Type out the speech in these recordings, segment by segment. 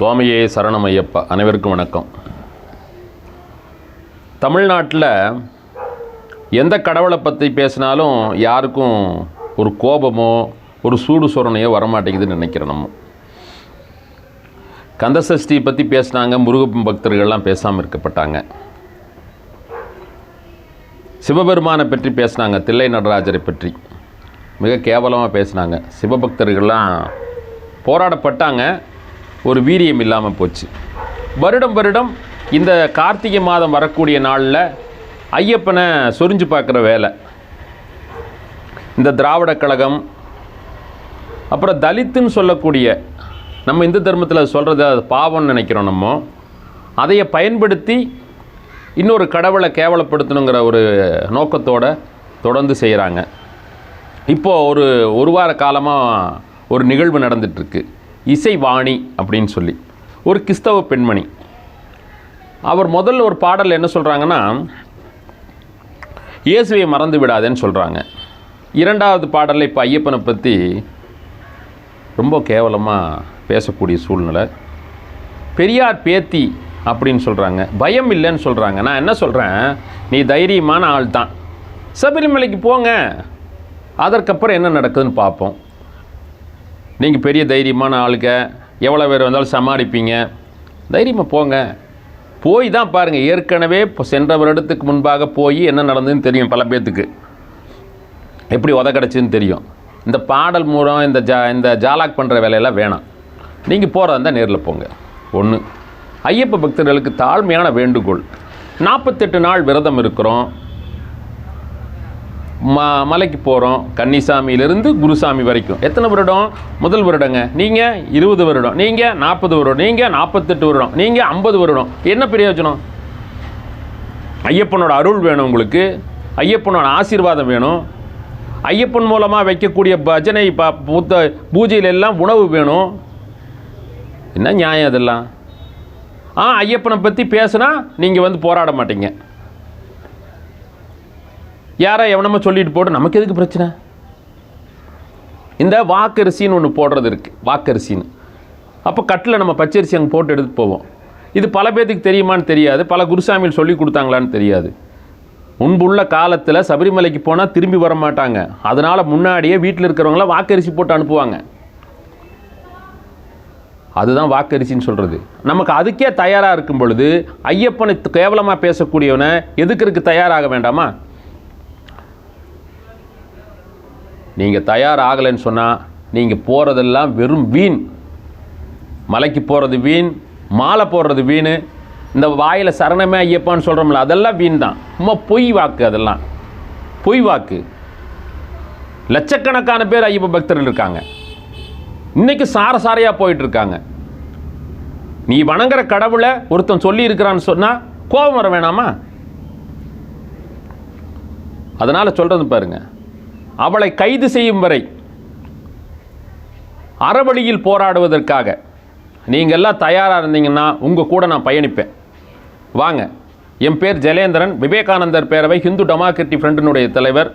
சுவாமியே சரணம் ஐயப்பா. அனைவருக்கும் வணக்கம். தமிழ்நாட்டில் எந்த கடவுளை பற்றி பேசினாலும் யாருக்கும் ஒரு கோபமோ ஒரு சூடு சொரணையோ வரமாட்டேங்குதுன்னு நினைக்கிறேன். நம்ம கந்தசஷ்டி பற்றி பேசினாங்க, முருகன் பக்தர்கள்லாம் பேசாமல் இருக்கப்பட்டாங்க. சிவபெருமானை பற்றி பேசினாங்க, தில்லை நடராஜரை பற்றி மிக கேவலமாக பேசினாங்க. சிவபக்தர்கள்லாம் போராடப்பட்டாங்க, ஒரு வீரியம் இல்லாமல் போச்சு. வருடம் இந்த கார்த்திகை மாதம் வரக்கூடிய நாளில் ஐயப்பனை சொரிஞ்சு பார்க்குற வேலை. இந்த திராவிட கழகம், அப்புறம் தலித்துன்னு சொல்லக்கூடிய நம்ம இந்து தர்மத்தில் சொல்கிறது அது பாவம்னு நினைக்கிறோம். நம்ம அதையை பயன்படுத்தி இன்னொரு கடவுளை கேவலப்படுத்தணுங்கிற ஒரு நோக்கத்தோடு தொடர்ந்து செய்கிறாங்க. இப்போது ஒரு வார காலமாக ஒரு நிகழ்வு நடந்துகிட்ருக்கு. இசைவாணி அப்படின்னு சொல்லி ஒரு கிறிஸ்தவ பெண்மணி. அவர் முதல்ல ஒரு பாடல் என்ன சொல்கிறாங்கன்னா, இயேசுவை மறந்து விடாதேன்னு சொல்கிறாங்க. இரண்டாவது பாடலில் இப்போ ஐயப்பனை பற்றி ரொம்ப கேவலமாக பேசக்கூடிய சூழ்நிலை. பெரியார் பேத்தி அப்படின்னு சொல்கிறாங்க, பயம் இல்லைன்னு சொல்கிறாங்க. நான் என்ன சொல்கிறேன், நீ தைரியமான ஆள் தான், சபரிமலைக்கு போங்க, அதற்கப்புறம் என்ன நடக்குதுன்னு பார்ப்போம். நீங்கள் பெரிய தைரியமான ஆளுங்க, எவ்வளோ பேர் வந்தாலும் சமாளிப்பீங்க, தைரியமாக போங்க. போய் தான் பாருங்கள். ஏற்கனவே இப்போ சென்ற வருடத்துக்கு முன்பாக போய் என்ன நடந்ததுன்னு தெரியும். பல பேர்த்துக்கு எப்படி கிடச்சின்னு தெரியும். இந்த பாடல் மூலம் இந்த ஜாலாக் பண்ணுற வேலையெல்லாம் வேணாம். நீங்கள் போகிறதா இருந்தால் நேரில் போங்க. ஒன்று, ஐயப்ப பக்தர்களுக்கு தாழ்மையான வேண்டுகோள். 48 நாள் விரதம் இருக்கிறோம், மலைக்கு போகிறோம். கன்னிசாமியிலிருந்து குருசாமி வரைக்கும் எத்தனை வருடம்? முதல் வருடங்க. நீங்கள் 20 வருடம், நீங்கள் 40 வருடம், நீங்கள் 48 வருடம், நீங்கள் 50 வருடம். என்ன பிரயோஜனம்? ஐயப்பனோட அருள் வேணும் உங்களுக்கு, ஐயப்பனோட ஆசீர்வாதம் வேணும், ஐயப்பன் மூலமாக வைக்கக்கூடிய பஜனை பூஜையில் எல்லாம் உணவு வேணும். என்ன நியாயம் அதெல்லாம்? ஐயப்பனை பற்றி பேசுனா நீங்கள் வந்து போராட மாட்டீங்க. யாரோ எவனமா சொல்லிட்டு போட்டு நமக்கு எதுக்கு பிரச்சனை? இந்த வாக்கரிசின்னு ஒன்று போடுறது இருக்குது, வாக்கரிசின்னு. அப்போ கட்டில் நம்ம பச்சரிசி அங்கே போட்டு எடுத்துகிட்டு போவோம். இது பல பேர்த்துக்கு தெரியுமான்னு தெரியாது, பல குருசாமிகள் சொல்லி கொடுத்தாங்களான்னு தெரியாது. முன்புள்ள காலத்தில் சபரிமலைக்கு போனால் திரும்பி வர மாட்டாங்க. அதனால் முன்னாடியே வீட்டில் இருக்கிறவங்களாம் வாக்கரிசி போட்டு அனுப்புவாங்க. அதுதான் வாக்கரிசின்னு சொல்கிறது. நமக்கு அதுக்கே தயாராக இருக்கும் பொழுது ஐயப்பனை கேவலமாக பேசக்கூடியவனை எதுக்கிறதுக்கு தயாராக வேண்டாமா? நீங்கள் தயாராகலைன்னு சொன்னால் நீங்கள் போகிறதெல்லாம் வெறும் வீண். மலைக்கு போகிறது வீண், மாலை போடுறது வீண், இந்த வாயில் சரணமே ஐயப்பான்னு சொல்கிறோம்ல அதெல்லாம் வீண் தான். சும்மா பொய் வாக்கு, அதெல்லாம் பொய் வாக்கு. லட்சக்கணக்கான பேர் ஐயப்ப பக்தர்கள் இருக்காங்க, இன்றைக்கி சாரையாக போயிட்டுருக்காங்க. நீ வணங்குற கடவுளை ஒருத்தன் சொல்லி இருக்கிறான்னு சொன்னால் கோபம் வர வேணாமா? அதனால் சொல்கிறது பாருங்கள், அவளை கைது செய்யும் வரை அறவழியில் போராடுவதற்காக நீங்கள் எல்லாம் தயாராக இருந்தீங்கன்னா உங்கள் கூட நான் பயணிப்பேன். வாங்க. என் பேர் ஜெயலேந்திரன், விவேகானந்தர் பேரவை ஹிந்து டெமோக்ராட்டிக் ஃப்ரண்டினுடைய தலைவர்.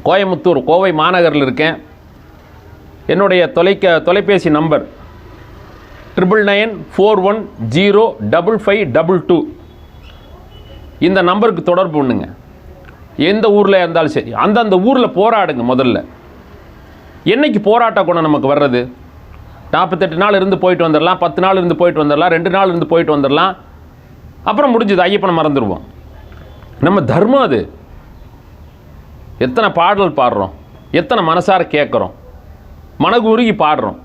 கோயமுத்தூர், கோவை மாநகரில் இருக்கேன். என்னுடைய தொலைபேசி நம்பர் 9994105522. இந்த நம்பருக்கு தொடர்பு பண்ணுங்க. எந்த ஊரில் இருந்தாலும் சரி, அந்தந்த ஊரில் போராடுங்க. முதல்ல என்னைக்கு போராட்ட குணம் நமக்கு வர்றது? 48 நாள் இருந்து போயிட்டு வந்துடலாம், 10 நாள் இருந்து போயிட்டு வந்துடலாம், 2 நாள் இருந்து போயிட்டு வந்துடலாம், அப்புறம் முடிஞ்சது, ஐயப்பனை மறந்துடுவோம். நம்ம தர்மம் அது. எத்தனை பாடல் பாடுறோம், எத்தனை மனசார கேட்குறோம், மனமுருகி பாடுறோம்,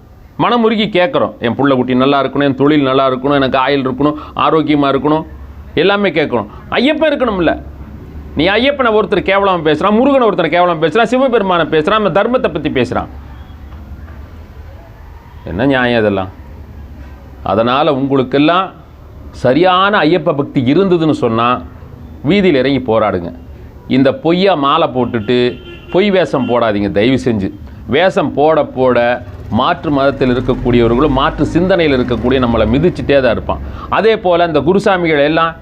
மனமுருகி கேட்குறோம். என் புள்ள குட்டி நல்லா இருக்கணும், என் தொழில் நல்லா இருக்கணும், எனக்கு ஆயுள் இருக்கணும், ஆரோக்கியமாக இருக்கணும், எல்லாமே கேட்கணும். ஐயப்பன் இருக்கணும்ல. நீ ஐயப்பனை ஒருத்தர் கேவலமாக பேசுகிறான், முருகனை ஒருத்தர் கேவலமாக பேசுகிறான், சிவபெருமானை பேசுகிறான், நம்ம தர்மத்தை பற்றி பேசுகிறான். என்ன நியாயம் இதெல்லாம்? அதனால் உங்களுக்கெல்லாம் சரியான ஐயப்ப பக்தி இருந்ததுன்னு சொன்னால் வீதியில் இறங்கி போராடுங்க. இந்த பொய்யா மாலை போட்டுட்டு பொய் வேஷம் போடாதீங்க தயவு செஞ்சு. வேஷம் போட மாற்று மதத்தில் இருக்கக்கூடியவர்களும் மாற்று சிந்தனையில் இருக்கக்கூடிய நம்மளை மிதிச்சுட்டே தான் இருப்பான். அதே போல் இந்த குருசாமிகள் எல்லாம்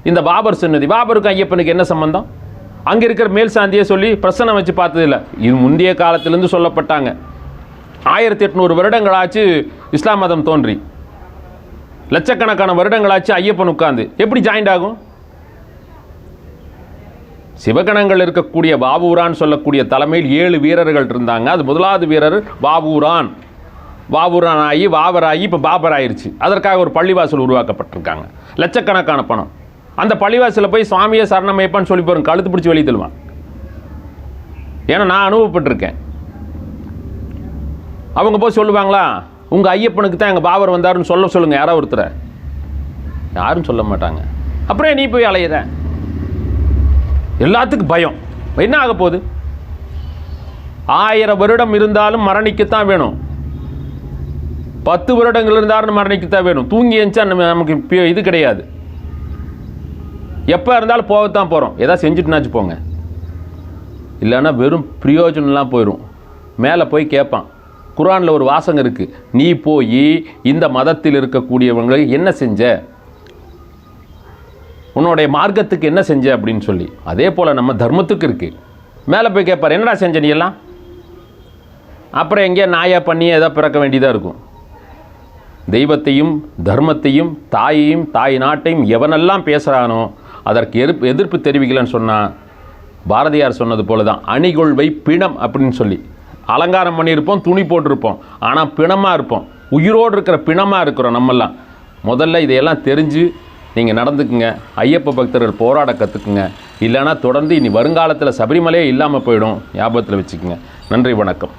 இந்த பாபர் சன்னதி, பாபருக்கும் ஐயப்பனுக்கு என்ன சம்பந்தம்? அங்கே இருக்கிற மேல் சாந்தியை சொல்லி பிரசனம் வச்சு பார்த்ததில்லை. இது முந்தைய காலத்திலேருந்து சொல்லப்பட்டாங்க. 1800 வருடங்களாச்சு இஸ்லாம் மதம் தோன்றி. லட்சக்கணக்கான வருடங்களாச்சு ஐயப்பன் உட்கார்ந்து எப்படி ஜாயிண்ட் ஆகும்? சிவகணங்கள் இருக்கக்கூடிய வாவூரான் சொல்லக்கூடிய தலைமையில் 7 வீரர்கள் இருந்தாங்க. அது முதலாவது வீரர் வாவூரான். வாவூரான் ஆகி வாவராகி இப்போ பாபர் ஆயிடுச்சு. அதற்காக ஒரு பள்ளிவாசல் உருவாக்கப்பட்டிருக்காங்க. லட்சக்கணக்கான பணம். அந்த பள்ளிவாசலில் போய் சுவாமியை சரணமைப்பான்னு சொல்லி போகிறோம், கழுத்து பிடிச்சி வெளியே தள்ளுவான். ஏன்னா நான் அனுபவப்பட்டிருக்கேன். அவங்க போய் சொல்லுவாங்களா, உங்கள் ஐயப்பனுக்கு தான் எங்கள் பாபர் வந்தாருன்னு சொல்லுங்கள் யாராவது ஒருத்தரை. யாரும் சொல்ல மாட்டாங்க. அப்புறம் நீ போய் அலையிற? எல்லாத்துக்கும் பயம். என்ன ஆக போகுது? 1000 வருடம் இருந்தாலும் மரணிக்கத்தான் வேணும். 10 வருடங்கள் இருந்தாலும் மரணிக்கத்தான் வேணும். தூங்கி எழுந்தா நமக்கு இது கிடையாது. எப்போ இருந்தாலும் போகத்தான் போகிறோம். ஏதாவது செஞ்சுட்டுனாச்சு போங்க, இல்லைன்னா வெறும் பிரயோஜனம்லாம் போயிடும். மேலே போய் கேட்பான். குர்ஆனில் ஒரு வாசகம் இருக்குது, நீ போய் இந்த மதத்தில் இருக்கக்கூடியவங்களுக்கு என்ன செஞ்ச, உன்னுடைய மார்க்கத்துக்கு என்ன செஞ்ச அப்படின்னு சொல்லி. அதே போல் நம்ம தர்மத்துக்கு இருக்குது. மேலே போய் கேட்பார், என்னடா செஞ்ச நீ எல்லாம்? அப்புறம் எங்கேயா நாயா பண்ணி ஏதோ பிறக்க வேண்டியதாக இருக்கும். தெய்வத்தையும் தர்மத்தையும் தாயையும் தாய் நாட்டையும் எவனெல்லாம் பேசுகிறானோ அதற்கு எதிர்ப்பு தெரிவிக்கலன்னு சொன்னால் பாரதியார் சொன்னது போல தான், அணிகொள்வை பிணம் அப்படின்னு சொல்லி. அலங்காரம் பண்ணியிருப்போம், துணி போட்டிருப்போம், ஆனால் பிணமாக இருப்போம். உயிரோடு இருக்கிற பிணமாக இருக்கிறோம் நம்மெல்லாம். முதல்ல இதையெல்லாம் தெரிஞ்சு நீங்கள் நடந்துக்குங்க. ஐயப்ப பக்தர்கள் போராட கற்றுக்குங்க. இல்லைனா தொடர்ந்து இனி வருங்காலத்தில் சபரிமலையே இல்லாமல் போயிடும். ஞாபகத்தில் வச்சுக்கோங்க. நன்றி, வணக்கம்.